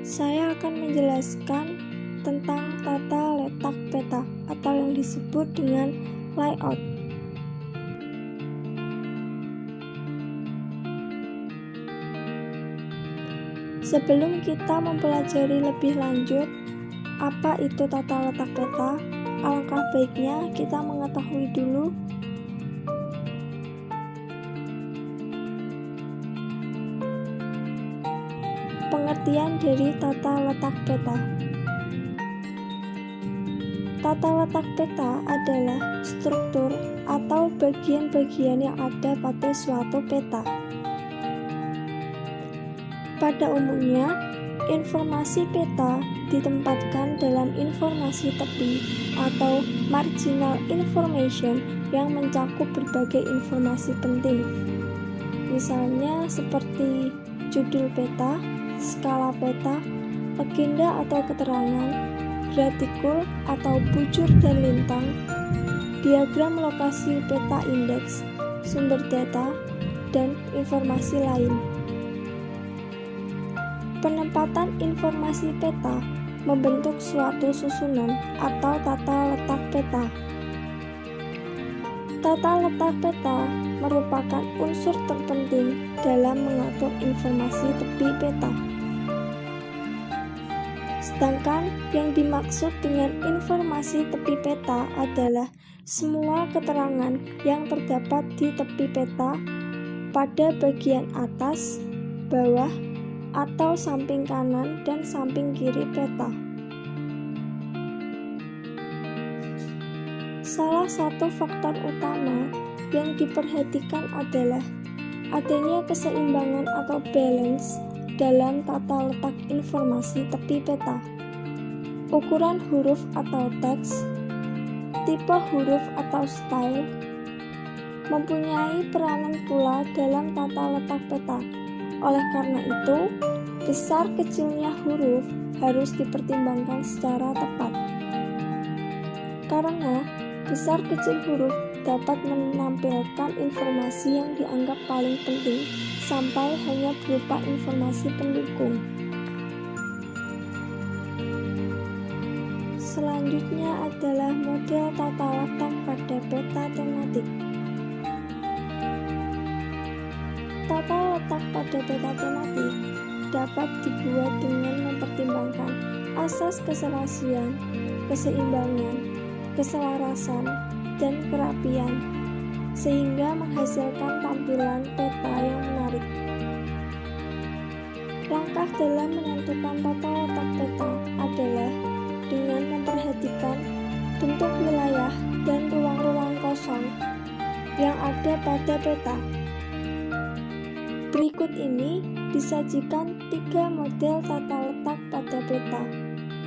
Saya akan menjelaskan tentang tata letak peta atau yang disebut dengan layout. Sebelum kita mempelajari lebih lanjut apa itu tata letak peta, alangkah baiknya kita mengetahui dulu pengertian dari tata letak peta. Tata letak peta adalah struktur atau bagian-bagian yang ada pada suatu peta. Pada umumnya, informasi peta ditempatkan dalam informasi tepi atau marginal information yang mencakup berbagai informasi penting. Misalnya seperti judul peta, skala peta, legenda atau keterangan, gratikul atau bujur dan lintang, diagram lokasi peta indeks, sumber data, dan informasi lain. Penempatan informasi peta membentuk suatu susunan atau tata letak peta. Tata letak peta merupakan unsur terpenting dalam mengatur informasi tepi peta. Sedangkan yang dimaksud dengan informasi tepi peta adalah semua keterangan yang terdapat di tepi peta pada bagian atas, bawah, atau samping kanan dan samping kiri peta. Salah satu faktor utama yang diperhatikan adalah adanya keseimbangan atau balance dalam tata letak informasi tepi peta. Ukuran huruf atau teks, tipe huruf atau style, mempunyai peranan pula dalam tata letak peta. Oleh karena itu, besar kecilnya huruf harus dipertimbangkan secara tepat. Karena besar kecil huruf dapat menampilkan informasi yang dianggap paling penting sampai hanya berupa informasi pendukung. Selanjutnya adalah model tata letak pada peta tematik. Tata letak pada peta tematik dapat dibuat dengan mempertimbangkan asas keserasian, keseimbangan, keselarasan, dan kerapian, sehingga menghasilkan tampilan peta yang menarik. Langkah dalam menentukan tata letak peta adalah dengan memperhatikan bentuk wilayah dan ruang-ruang kosong yang ada pada peta. Berikut ini disajikan 3 model tata letak pada peta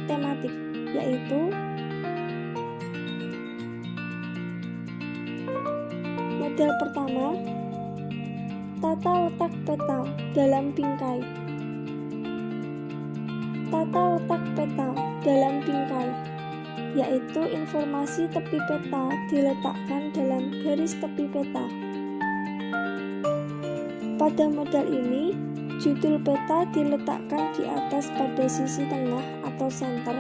tematik, yaitu model pertama, tata letak peta dalam bingkai. Tata letak peta dalam bingkai, yaitu informasi tepi peta diletakkan dalam garis tepi peta. Pada model ini, judul peta diletakkan di atas pada sisi tengah atau center,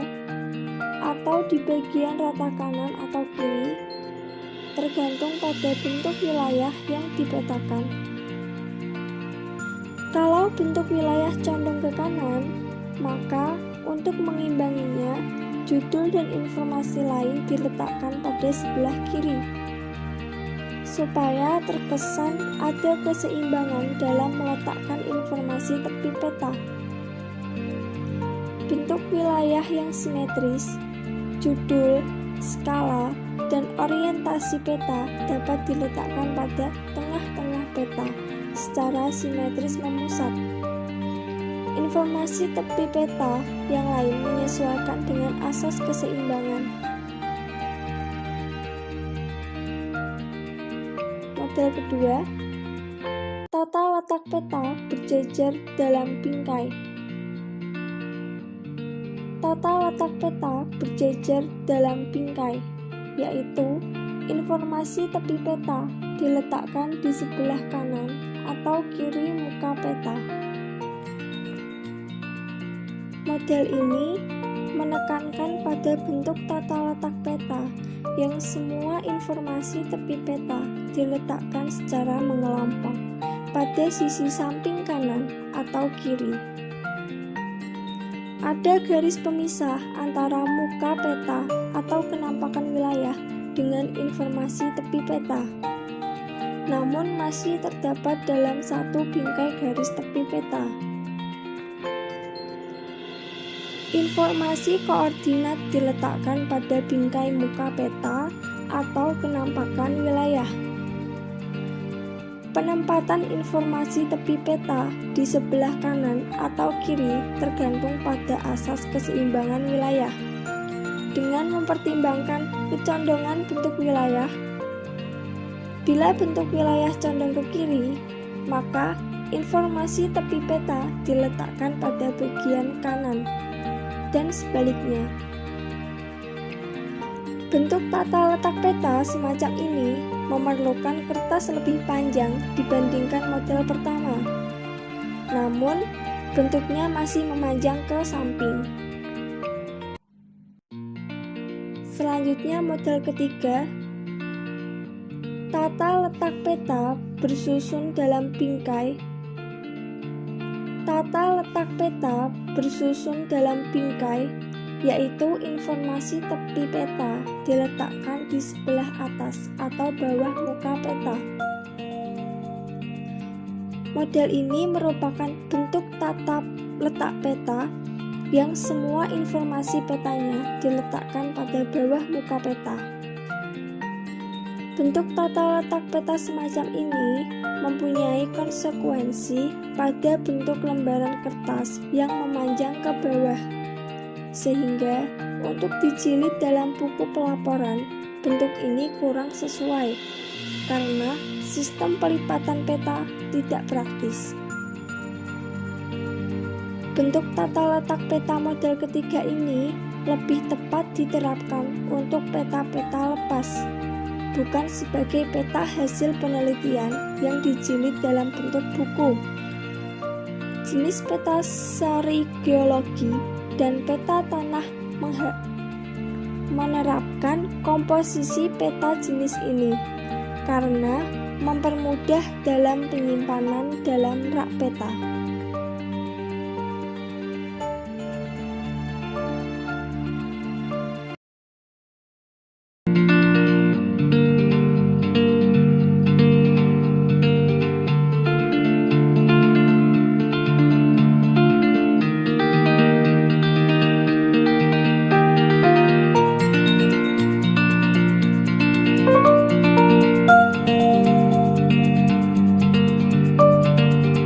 atau di bagian rata kanan atau kiri, tergantung pada bentuk wilayah yang dipetakan. Kalau bentuk wilayah condong ke kanan, maka untuk mengimbanginya, judul dan informasi lain diletakkan pada sebelah kiri, supaya terkesan ada keseimbangan dalam meletakkan informasi tepi peta. Bentuk wilayah yang simetris, judul, skala, dan orientasi peta dapat diletakkan pada tengah-tengah peta secara simetris memusat. Informasi tepi peta yang lain menyesuaikan dengan asas keseimbangan. Model kedua, tata letak peta berjejer dalam bingkai. Tata letak peta berjejer dalam bingkai, yaitu informasi tepi peta diletakkan di sebelah kanan atau kiri muka peta. Model ini menekankan pada bentuk tata letak peta yang semua informasi tepi peta diletakkan secara mengelompok pada sisi samping kanan atau kiri. Ada garis pemisah antara muka peta atau kenampakan wilayah dengan informasi tepi peta. Namun masih terdapat dalam satu bingkai garis tepi peta. Informasi koordinat diletakkan pada bingkai muka peta atau kenampakan wilayah. Penempatan informasi tepi peta di sebelah kanan atau kiri tergantung pada asas keseimbangan wilayah. Dengan mempertimbangkan kecondongan bentuk wilayah, bila bentuk wilayah condong ke kiri, maka informasi tepi peta diletakkan pada bagian kanan, dan sebaliknya. Bentuk tata letak peta semacam ini memerlukan kertas lebih panjang dibandingkan model pertama. Namun, bentuknya masih memanjang ke samping. Selanjutnya model ketiga, tata letak peta bersusun dalam bingkai. Tata letak peta bersusun dalam bingkai, yaitu informasi tepi peta diletakkan di sebelah atas atau bawah muka peta. Model ini merupakan bentuk tata letak peta yang semua informasi petanya diletakkan pada bawah muka peta. Bentuk tata letak peta semacam ini mempunyai konsekuensi pada bentuk lembaran kertas yang memanjang ke bawah, sehingga untuk dijilid dalam buku pelaporan, bentuk ini kurang sesuai karena sistem pelipatan peta tidak praktis. Bentuk tata letak peta model ketiga ini lebih tepat diterapkan untuk peta-peta lepas, bukan sebagai peta hasil penelitian yang dijilid dalam bentuk buku. Jenis peta seri geologi dan peta tanah menerapkan komposisi peta jenis ini karena mempermudah dalam penyimpanan dalam rak peta.